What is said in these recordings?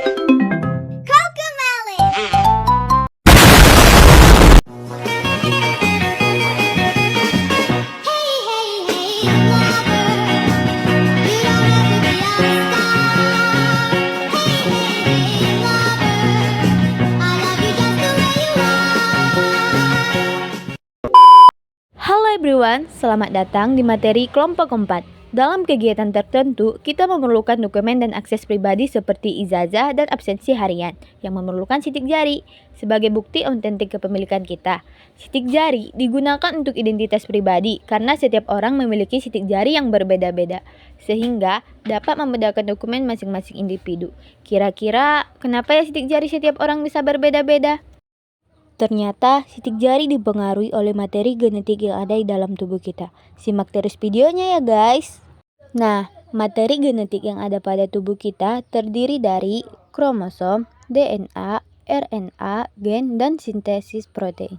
Halo everyone, selamat datang di materi kelompok 4. Dalam kegiatan tertentu, kita memerlukan dokumen dan akses pribadi seperti ijazah dan absensi harian yang memerlukan sidik jari sebagai bukti otentik kepemilikan kita. Sidik jari digunakan untuk identitas pribadi karena setiap orang memiliki sidik jari yang berbeda-beda, sehingga dapat membedakan dokumen masing-masing individu. Kira-kira kenapa ya sidik jari setiap orang bisa berbeda-beda? Ternyata sidik jari dipengaruhi oleh materi genetik yang ada di dalam tubuh kita. Simak terus videonya ya guys. Nah, materi genetik yang ada pada tubuh kita terdiri dari kromosom, DNA, RNA, gen, dan sintesis protein.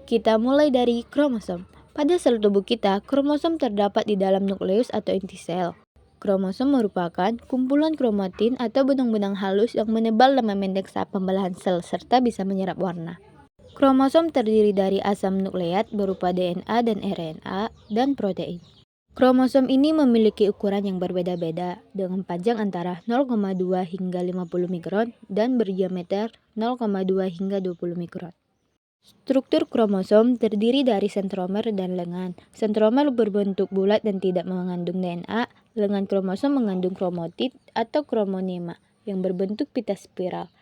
Kita mulai dari kromosom. Pada sel tubuh kita, kromosom terdapat di dalam nukleus atau inti sel. Kromosom merupakan kumpulan kromatin atau benang-benang halus yang menebal dan memendek saat pembelahan sel serta bisa menyerap warna. Kromosom terdiri dari asam nukleat berupa DNA dan RNA dan protein. Kromosom ini memiliki ukuran yang berbeda-beda dengan panjang antara 0,2 hingga 50 mikron dan berdiameter 0,2 hingga 20 mikron. Struktur kromosom terdiri dari sentromer dan lengan. Sentromer berbentuk bulat dan tidak mengandung DNA. Lengan kromosom mengandung kromotid atau kromonema yang berbentuk pita spiral.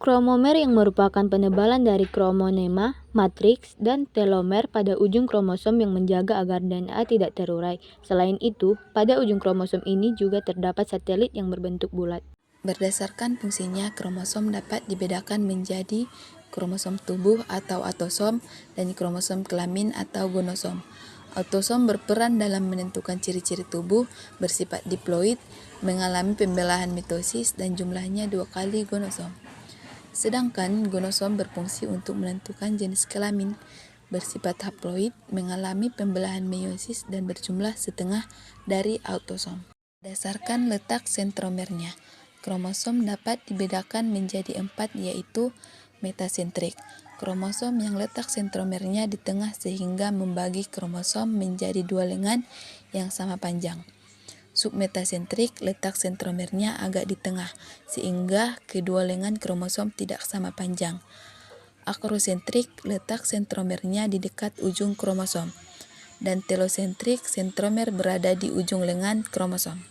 Kromomer yang merupakan penebalan dari kromonema, matriks, dan telomer pada ujung kromosom yang menjaga agar DNA tidak terurai. Selain itu, pada ujung kromosom ini juga terdapat satelit yang berbentuk bulat. Berdasarkan fungsinya, kromosom dapat dibedakan menjadi kromosom tubuh atau autosom dan kromosom kelamin atau gonosom. Autosom berperan dalam menentukan ciri-ciri tubuh, bersifat diploid, mengalami pembelahan mitosis dan jumlahnya 2 kali gonosom. Sedangkan gonosom berfungsi untuk menentukan jenis kelamin, bersifat haploid, mengalami pembelahan meiosis dan berjumlah setengah dari autosom. Berdasarkan letak sentromernya, kromosom dapat dibedakan menjadi 4 yaitu metasentrik. Kromosom yang letak sentromernya di tengah sehingga membagi kromosom menjadi 2 lengan yang sama panjang. Submetasentrik, letak sentromernya agak di tengah sehingga kedua lengan kromosom tidak sama panjang. Akrosentrik, letak sentromernya di dekat ujung kromosom. Dan telosentrik, sentromer berada di ujung lengan kromosom.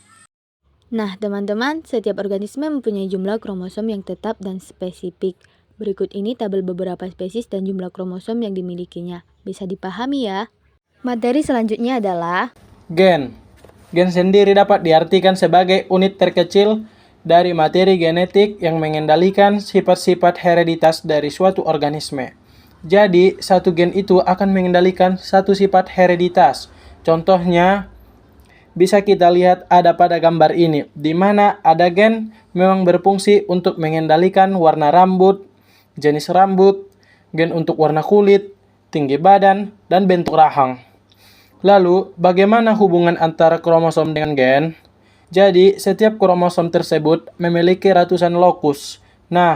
Nah, teman-teman, setiap organisme mempunyai jumlah kromosom yang tetap dan spesifik. Berikut ini tabel beberapa spesies dan jumlah kromosom yang dimilikinya. Bisa dipahami ya? Materi selanjutnya adalah gen. Gen sendiri dapat diartikan sebagai unit terkecil dari materi genetik yang mengendalikan sifat-sifat hereditas dari suatu organisme. Jadi, satu gen itu akan mengendalikan satu sifat hereditas. Contohnya, bisa kita lihat ada pada gambar ini, di mana ada gen memang berfungsi untuk mengendalikan warna rambut, jenis rambut, gen untuk warna kulit, tinggi badan, dan bentuk rahang. Lalu, bagaimana hubungan antara kromosom dengan gen? Jadi, setiap kromosom tersebut memiliki ratusan lokus. Nah,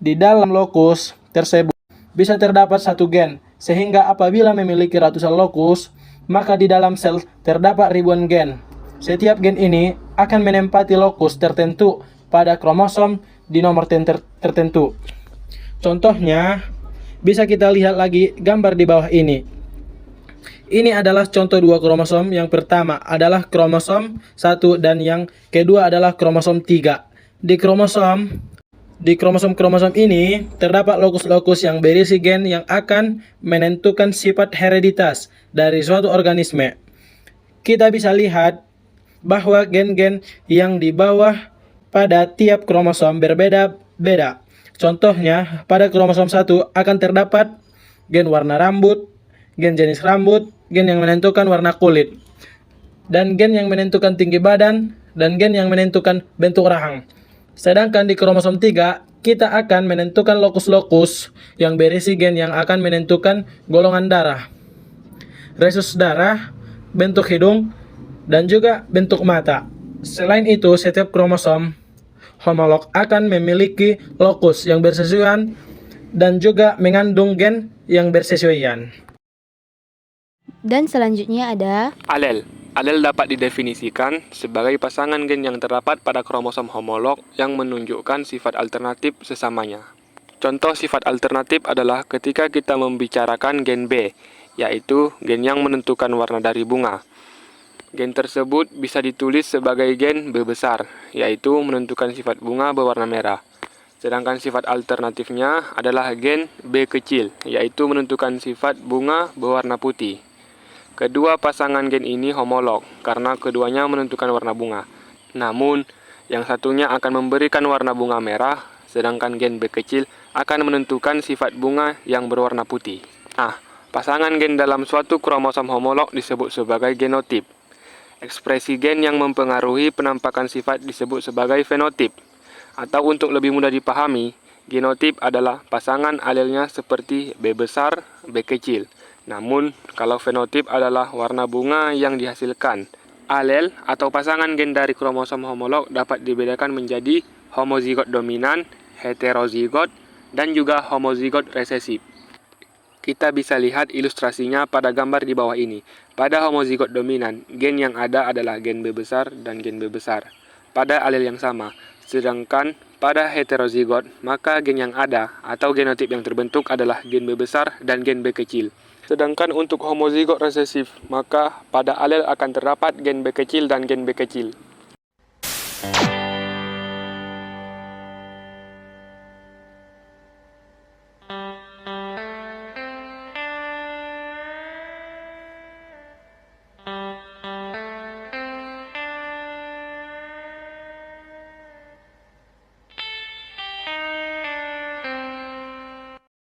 di dalam lokus tersebut bisa terdapat satu gen, sehingga apabila memiliki ratusan lokus, maka di dalam sel terdapat ribuan gen. Setiap gen ini akan menempati lokus tertentu pada kromosom di nomor tertentu. Contohnya, bisa kita lihat lagi gambar di bawah ini. Ini adalah contoh 2 kromosom. Yang pertama adalah kromosom 1 dan yang kedua adalah kromosom 3. Di kromosom ini terdapat lokus-lokus yang berisi gen yang akan menentukan sifat hereditas dari suatu organisme. Kita bisa lihat bahwa gen-gen yang di bawah pada tiap kromosom berbeda-beda. Contohnya, pada kromosom 1 akan terdapat gen warna rambut, gen jenis rambut, gen yang menentukan warna kulit, dan gen yang menentukan tinggi badan, dan gen yang menentukan bentuk rahang. Sedangkan di kromosom 3, kita akan menentukan lokus-lokus yang berisi gen yang akan menentukan golongan darah, resus darah, bentuk hidung, dan juga bentuk mata. Selain itu, setiap kromosom homolog akan memiliki lokus yang bersesuaian dan juga mengandung gen yang bersesuaian. Dan selanjutnya ada Alel. Alel dapat didefinisikan sebagai pasangan gen yang terdapat pada kromosom homolog yang menunjukkan sifat alternatif sesamanya. Contoh sifat alternatif adalah ketika kita membicarakan gen B, yaitu gen yang menentukan warna dari bunga. Gen tersebut bisa ditulis sebagai gen B besar, yaitu menentukan sifat bunga berwarna merah. Sedangkan sifat alternatifnya adalah gen B kecil, yaitu menentukan sifat bunga berwarna putih. Kedua pasangan gen ini homolog, karena keduanya menentukan warna bunga. Namun, yang satunya akan memberikan warna bunga merah, sedangkan gen B kecil akan menentukan sifat bunga yang berwarna putih. Nah, pasangan gen dalam suatu kromosom homolog disebut sebagai genotip. Ekspresi gen yang mempengaruhi penampakan sifat disebut sebagai fenotip. Atau untuk lebih mudah dipahami, genotip adalah pasangan alelnya seperti B besar, B kecil. Namun, kalau fenotip adalah warna bunga yang dihasilkan. Alel atau pasangan gen dari kromosom homolog dapat dibedakan menjadi homozigot dominan, heterozigot, dan juga homozigot resesif. Kita bisa lihat ilustrasinya pada gambar di bawah ini. Pada homozigot dominan, gen yang ada adalah gen B besar dan gen B besar pada alel yang sama. Sedangkan pada heterozigot, maka gen yang ada atau genotip yang terbentuk adalah gen B besar dan gen B kecil. Sedangkan untuk homozigot resesif, maka pada alel akan terdapat gen B kecil dan gen B kecil.